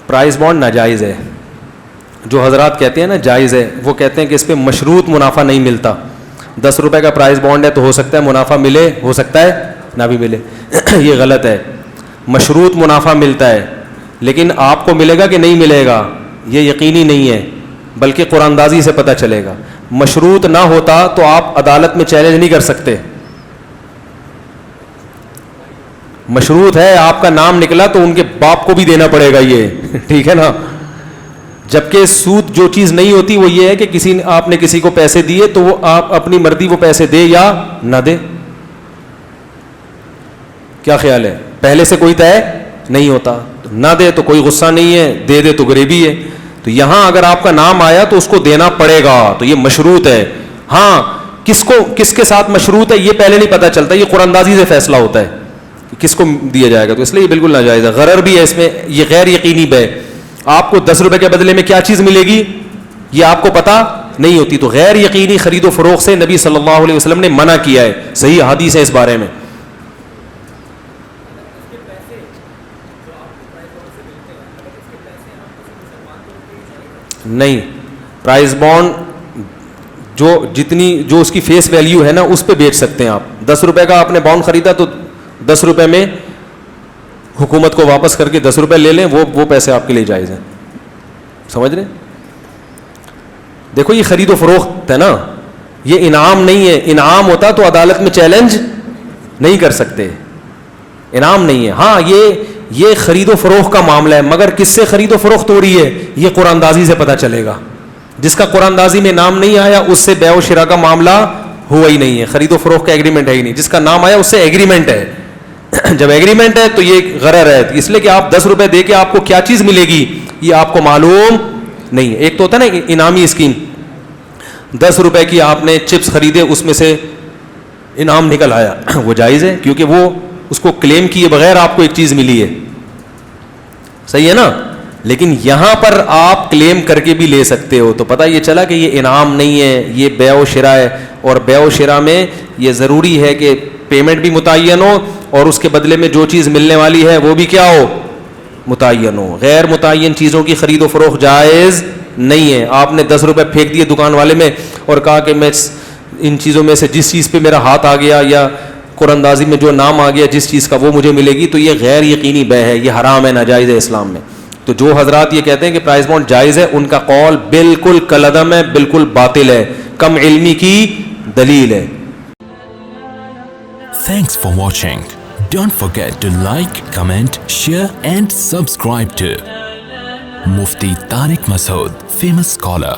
Prize bond ناجائز ہے. جو حضرات کہتے ہیں نا جائز ہے, وہ کہتے ہیں کہ اس پہ مشروط منافع نہیں ملتا. 10 روپے کا پرائز بانڈ ہے تو ہو سکتا ہے منافع ملے, ہو سکتا ہے نہ بھی ملے. یہ غلط ہے. مشروط منافع ملتا ہے, لیکن آپ کو ملے گا کہ نہیں ملے گا یہ یقینی نہیں ہے, بلکہ قرآن اندازی سے پتہ چلے گا. مشروط نہ ہوتا تو آپ عدالت میں چیلنج نہیں کر سکتے. مشروط ہے, آپ کا نام نکلا تو ان کے باپ کو بھی دینا پڑے گا یہ, ٹھیک ہے نا. جبکہ سود جو چیز نہیں ہوتی وہ یہ ہے کہ آپ نے کسی کو پیسے دیے تو وہ آپ اپنی مرضی وہ پیسے دے یا نہ دے. کیا خیال ہے؟ پہلے سے کوئی طے نہیں ہوتا, نہ دے تو کوئی غصہ نہیں ہے, دے دے تو غریبی ہے. تو یہاں اگر آپ کا نام آیا تو اس کو دینا پڑے گا, تو یہ مشروط ہے. ہاں کس کے ساتھ مشروط ہے یہ پہلے نہیں پتہ چلتا, یہ قرآن اندازی سے فیصلہ ہوتا ہے کہ کس کو دیا جائے گا. تو اس لیے یہ بالکل ناجائز ہے. غرر بھی ہے اس میں, یہ غیر یقینی بے. آپ کو 10 روپے کے بدلے میں کیا چیز ملے گی یہ آپ کو پتہ نہیں ہوتی. تو غیر یقینی خرید و فروخت سے نبی صلی اللہ علیہ وسلم نے منع کیا ہے. صحیح حدیث ہے اس بارے میں. نہیں, پرائز بانڈ جو اس کی فیس ویلیو ہے نا اس پہ بیچ سکتے ہیں آپ. 10 روپے کا آپ نے بانڈ خریدا تو 10 روپے میں حکومت کو واپس کر کے 10 روپے لے لیں, وہ پیسے آپ کے لیے جائز ہیں. سمجھ رہے؟ دیکھو یہ خرید و فروخت ہے نا, یہ انعام نہیں ہے. انعام ہوتا تو عدالت میں چیلنج نہیں کر سکتے, انعام نہیں ہے. ہاں یہ خرید و فروخت کا معاملہ ہے, مگر کس سے خرید و فروخت ہو رہی ہے یہ قرآن اندازی سے پتہ چلے گا. جس کا قرآن اندازی میں نام نہیں آیا اس سے بیع و شراء کا معاملہ ہوا ہی نہیں ہے, خرید و فروخت کا ایگریمنٹ ہے ہی نہیں. جس کا نام آیا اس سے ایگریمنٹ ہے. جب ایگریمنٹ ہے تو یہ غرر ہے, اس لیے کہ آپ 10 روپے دے کے آپ کو کیا چیز ملے گی یہ آپ کو معلوم نہیں ہے. ایک تو ہوتا ہے نا انعامی اسکیم, 10 روپے کی آپ نے چپس خریدے, اس میں سے انعام نکل آیا, وہ جائز ہے کیونکہ وہ اس کو کلیم کیے بغیر آپ کو ایک چیز ملی ہے. صحیح ہے نا. لیکن یہاں پر آپ کلیم کر کے بھی لے سکتے ہو, تو پتہ یہ چلا کہ یہ انعام نہیں ہے, یہ بیع و شراء ہے. اور بیع و شراء میں یہ ضروری ہے کہ پیمنٹ بھی متعین ہو اور اس کے بدلے میں جو چیز ملنے والی ہے وہ بھی کیا ہو, متعین ہو. غیر متعین چیزوں کی خرید و فروخت جائز نہیں ہے. آپ نے 10 روپے پھینک دیے دکان والے میں اور کہا کہ میں ان چیزوں میں سے جس چیز پہ میرا ہاتھ آ گیا یا قرآن اندازی میں جو نام آ گیا جس چیز کا وہ مجھے ملے گی, تو یہ غیر یقینی بیع ہے, یہ حرام ہے, ناجائز ہے اسلام میں. تو جو حضرات یہ کہتے ہیں کہ پرائز بانڈ جائز ہے ان کا قول بالکل کالعدم ہے, بالکل باطل ہے, کم علمی کی دلیل ہے. Thanks for watching. Don't forget to like, comment, share and subscribe to Mufti Tariq Masood, famous scholar.